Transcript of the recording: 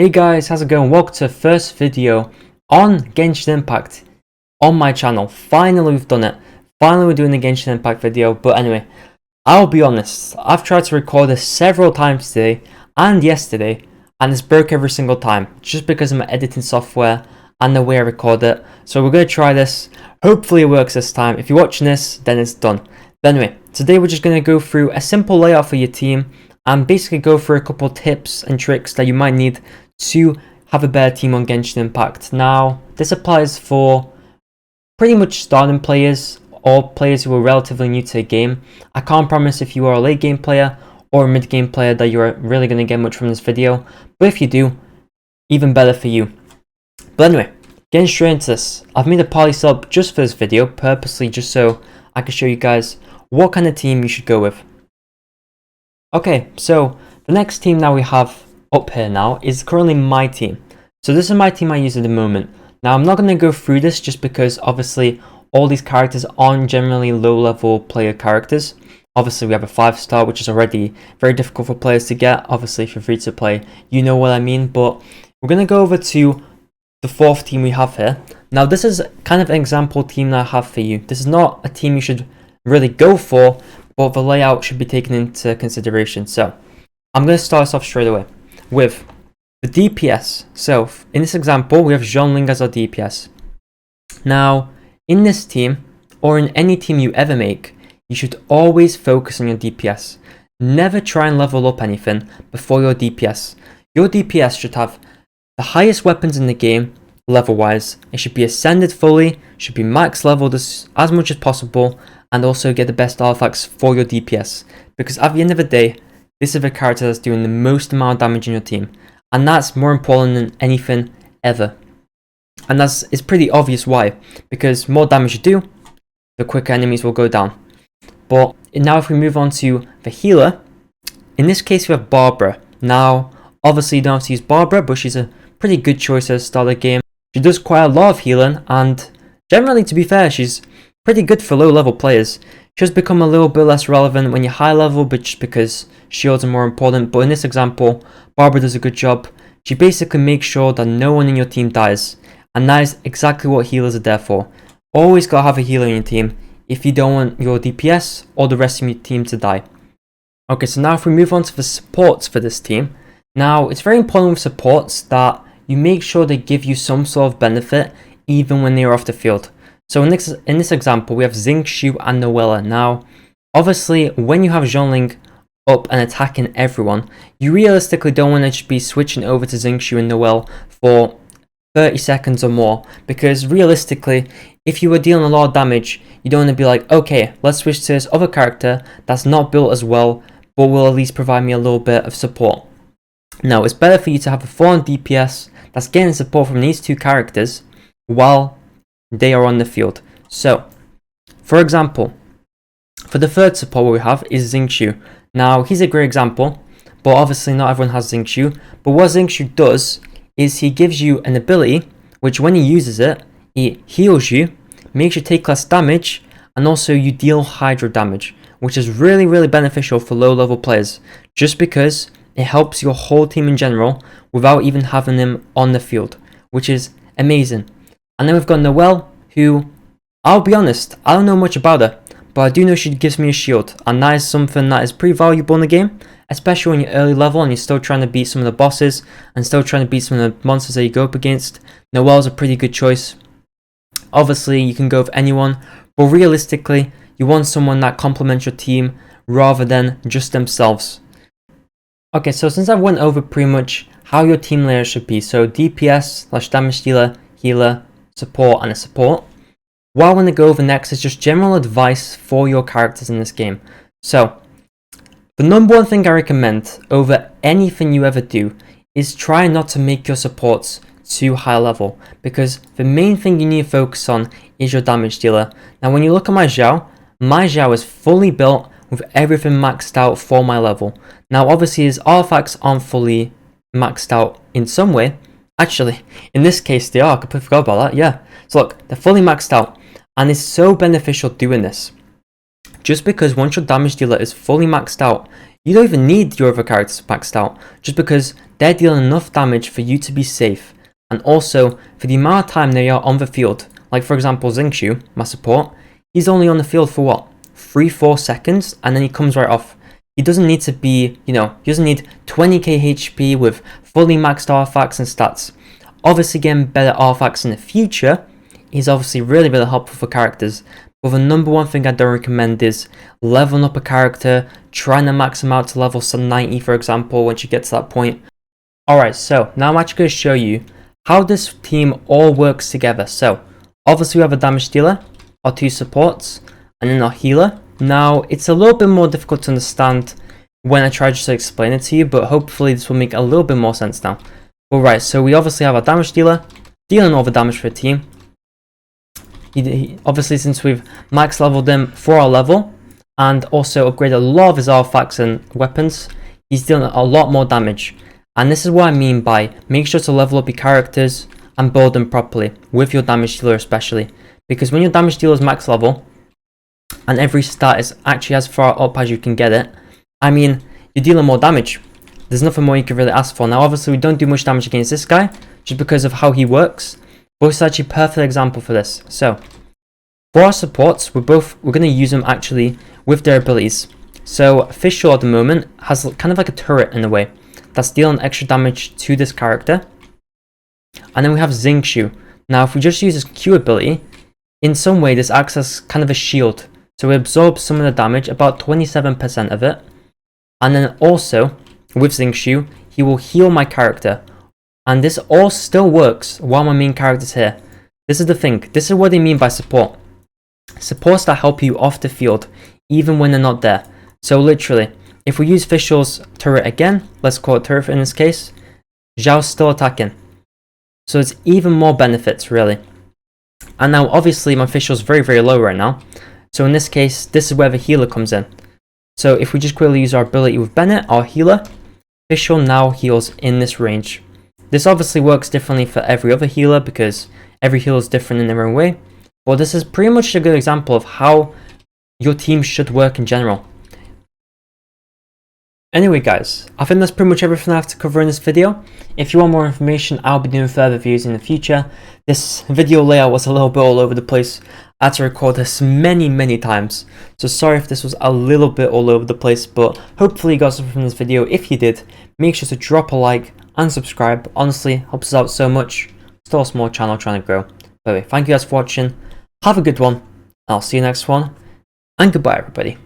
Hey guys, how's it going? Welcome to the first video on Genshin Impact on my channel. Finally we've done it. Finally we're doing the Genshin Impact video. But anyway, I'll be honest, I've tried to record this several times today and yesterday, and it's broke every single time just because of my editing software and the way I record it. So we're going to try this. Hopefully it works this time. If you're watching this, then it's done. But anyway, today we're just going to go through a simple layout for your team and basically go through a couple tips and tricks that you might need to have a better team on Genshin Impact. Now, this applies for pretty much starting players or players who are relatively new to the game. I can't promise if you are a late game player or a mid game player that you're really going to get much from this video, but if you do, even better for you. But anyway, getting straight into this, I've made a party setup just for this video, purposely just so I can show you guys what kind of team you should go with. Okay, so the next team that we have up here now is currently my team. So this is my team I use at the moment. Now I'm not going to go through this just because obviously all these characters aren't generally low level player characters. Obviously we have a 5-star, which is already very difficult for players to get. Obviously if you're free to play, you know what I mean. But we're going to go over to the fourth team we have here. Now this is kind of an example team that I have for you. This is not a team you should really go for, but the layout should be taken into consideration. So I'm going to start us off straight away with the DPS. So in this example we have Zhongling as our DPS. Now in this team, or in any team you ever make, you should always focus on your DPS. Never try and level up anything before your DPS. Your DPS should have the highest weapons in the game level wise. It should be ascended fully, should be max leveled as much as possible, and also get the best artifacts for your DPS, because at the end of the day this is the character that's doing the most amount of damage in your team, and that's more important than anything ever. And it's pretty obvious why, because more damage you do, the quicker enemies will go down. But now if we move on to the healer, in this case we have Barbara. Now obviously you don't have to use Barbara, but she's a pretty good choice at the start of the game. She does quite a lot of healing, and generally, to be fair, she's pretty good for low level players. She has become a little bit less relevant when you're high level, but just because shields are more important. But in this example, Barbara does a good job. She basically makes sure that no one in your team dies, and that is exactly what healers are there for. Always gotta have a healer in your team if you don't want your DPS or the rest of your team to die. Okay, so now if we move on to the supports for this team. Now, it's very important with supports that you make sure they give you some sort of benefit even when they're off the field. So in this example, we have Xingqiu and Noella. Now, obviously, when you have Zhongling up and attacking everyone, you realistically don't want to just be switching over to Xingqiu and Noelle for 30 seconds or more, because realistically, if you were dealing a lot of damage, you don't want to be like, okay, let's switch to this other character that's not built as well, but will at least provide me a little bit of support. Now, it's better for you to have a full-on DPS that's getting support from these two characters while they are on the field. So, for example, for the third support we have is Xingqiu. Now, he's a great example, but obviously not everyone has Xingqiu. But what Xingqiu does is he gives you an ability, which when he uses it, it heals you, makes you take less damage, and also you deal hydro damage, which is really, really beneficial for low level players, just because it helps your whole team in general without even having them on the field, which is amazing. And then we've got Noelle, who, I'll be honest, I don't know much about her, but I do know she gives me a shield, and that is something that is pretty valuable in the game, especially when you're early level and you're still trying to beat some of the bosses and still trying to beat some of the monsters that you go up against. Noelle's a pretty good choice. Obviously, you can go with anyone, but realistically, you want someone that complements your team rather than just themselves. Okay, so since I went over pretty much how your team layer should be, so DPS/damage dealer, healer, support, and a support, what I want to go over next is just general advice for your characters in this game. So, the number one thing I recommend over anything you ever do is try not to make your supports too high level, because the main thing you need to focus on is your damage dealer. Now when you look at my Xiao is fully built with everything maxed out for my level. Now obviously his artifacts aren't fully maxed out in some way. Actually, in this case they are, I completely forgot about that, yeah. So look, they're fully maxed out, and it's so beneficial doing this. Just because once your damage dealer is fully maxed out, you don't even need your other characters maxed out, just because they're dealing enough damage for you to be safe, and also for the amount of time they are on the field. Like for example, Xingqiu, my support, he's only on the field for what, 3-4 seconds, and then he comes right off. He doesn't need to be, he doesn't need 20k HP with fully maxed artifacts and stats. Obviously getting better artifacts in the future is obviously really helpful for characters, but the number one thing I don't recommend is leveling up a character, trying to max them out to level 90 for example, once you get to that point. Alright, so now I'm actually going to show you how this team all works together. So obviously we have a damage dealer, our 2 supports, and then our healer. Now it's a little bit more difficult to understand when I try just to explain it to you, but hopefully this will make a little bit more sense now. Alright, so we obviously have a damage dealer, dealing all the damage for the team. Obviously, since we've max leveled him for our level, and also upgraded a lot of his artifacts and weapons, he's dealing a lot more damage. And this is what I mean by make sure to level up your characters and build them properly, with your damage dealer especially. Because when your damage dealer is max level, and every stat is actually as far up as you can get it, I mean, you're dealing more damage. There's nothing more you can really ask for. Now obviously we don't do much damage against this guy, just because of how he works. But it's actually a perfect example for this. So, for our supports, we're going to use them actually with their abilities. So, Fischl at the moment has kind of like a turret in a way, that's dealing extra damage to this character. And then we have Xingqiu. Now, if we just use his Q ability, in some way this acts as kind of a shield. So we absorb some of the damage, about 27% of it. And then also, with Xingqiu, he will heal my character. And this all still works while my main character's here. This is the thing. This is what they mean by support. Supports that help you off the field, even when they're not there. So literally, if we use Fischl's turret again, let's call it turret in this case, Zhao's still attacking. So it's even more benefits, really. And now, obviously, my Fischl's very low right now. So in this case, this is where the healer comes in. So if we just quickly use our ability with Bennett, our healer, Fischl now heals in this range. This obviously works differently for every other healer because every healer is different in their own way. But this is pretty much a good example of how your team should work in general. Anyway guys, I think that's pretty much everything I have to cover in this video. If you want more information, I'll be doing further videos in the future. This video layout was a little bit all over the place. I had to record this many times. So sorry if this was a little bit all over the place, but hopefully you got something from this video. If you did, make sure to drop a like and subscribe. Honestly, helps us out so much. Still a small channel trying to grow. But anyway, thank you guys for watching. Have a good one. I'll see you next one. And goodbye everybody.